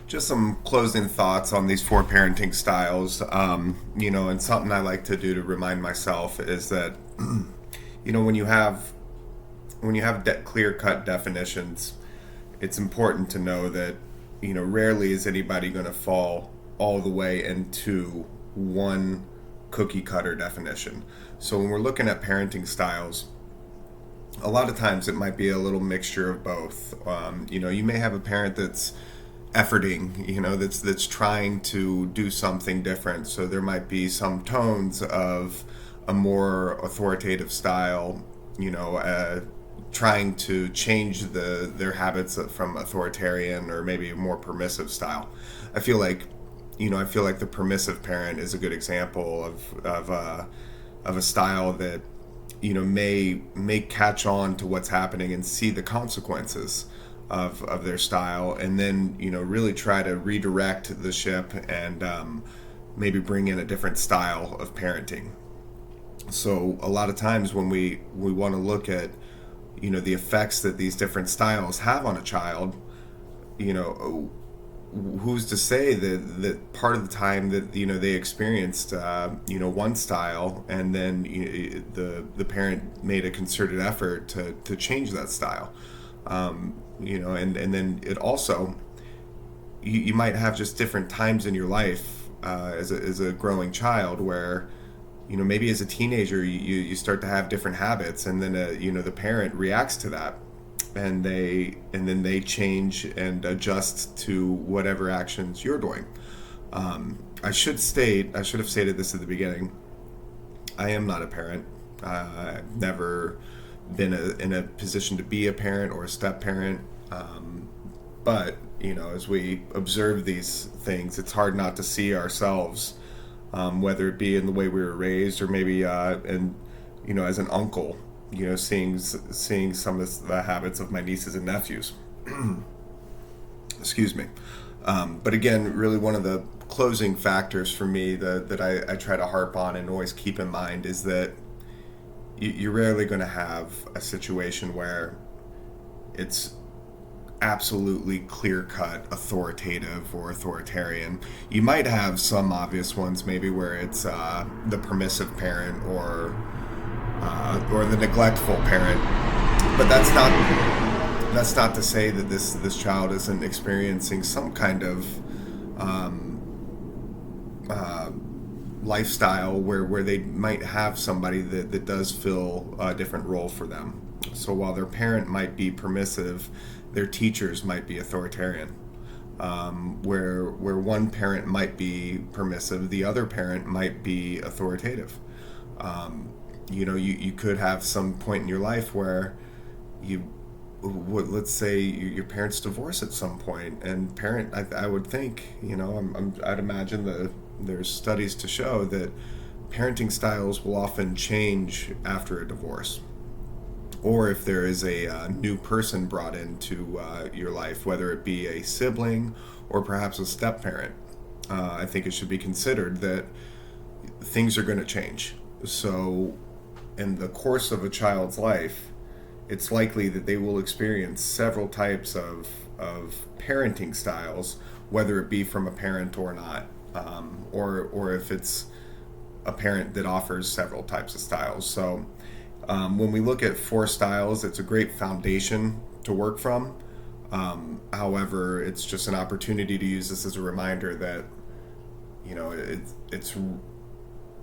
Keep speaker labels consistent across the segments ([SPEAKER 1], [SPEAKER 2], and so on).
[SPEAKER 1] Just some closing thoughts on these four parenting styles. And something I like to do to remind myself is that, when you have clear cut definitions, it's important to know that, rarely is anybody going to fall all the way into one cookie cutter definition. So when we're looking at parenting styles, a lot of times it might be a little mixture of both. You may have a parent that's efforting, that's trying to do something different. So there might be some tones of a more authoritative style, trying to change their habits from authoritarian or maybe a more permissive style. I feel like, the permissive parent is a good example of a style that may catch on to what's happening and see the consequences of their style, and then really try to redirect the ship and maybe bring in a different style of parenting. So a lot of times when we want to look at the effects that these different styles have on a child, who's to say that part of the time that they experienced one style, and then the parent made a concerted effort to change that style, and then it also, you might have just different times in your life as a growing child where maybe as a teenager you start to have different habits, and then the parent reacts to that, and then they change and adjust to whatever actions you're doing. I should have stated this at the beginning. I am not a parent. I've never been in a position to be a parent or a step parent. But as we observe these things, it's hard not to see ourselves, whether it be in the way we were raised or maybe as an uncle, seeing some of the habits of my nieces and nephews. Excuse me. But again, really one of the closing factors for me that I try to harp on and always keep in mind is that you're rarely going to have a situation where it's absolutely clear-cut authoritative or authoritarian. You might have some obvious ones, maybe where it's the permissive parent or the neglectful parent, but that's not to say that this child isn't experiencing some kind of lifestyle where they might have somebody that does fill a different role for them. So while their parent might be permissive, their teachers might be authoritarian. Where one parent might be permissive, the other parent might be authoritative. You could have some point in your life where let's say your parents divorce at some point, and I would think, I'd imagine there's studies to show that parenting styles will often change after a divorce, or if there is a new person brought into your life, whether it be a sibling or perhaps a step parent. I think it should be considered that things are going to change. So in the course of a child's life, it's likely that they will experience several types of parenting styles, whether it be from a parent or not, or if it's a parent that offers several types of styles. So when we look at four styles, it's a great foundation to work from. However, it's just an opportunity to use this as a reminder that it's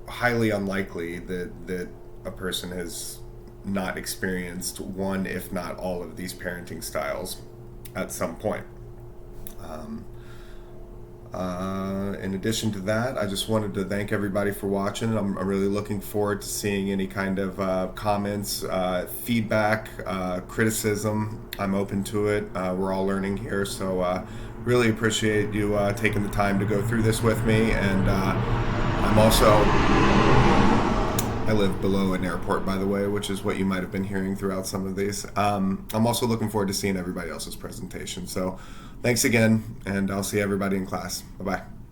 [SPEAKER 1] highly unlikely that a person has not experienced one, if not all, of these parenting styles at some point. In addition to that, I just wanted to thank everybody for watching. I'm really looking forward to seeing any kind of comments, feedback, criticism. I'm open to it. We're all learning here, so really appreciate you taking the time to go through this with me. And I live below an airport, by the way, which is what you might have been hearing throughout some of these. I'm also looking forward to seeing everybody else's presentation. So thanks again, and I'll see everybody in class. Bye-bye.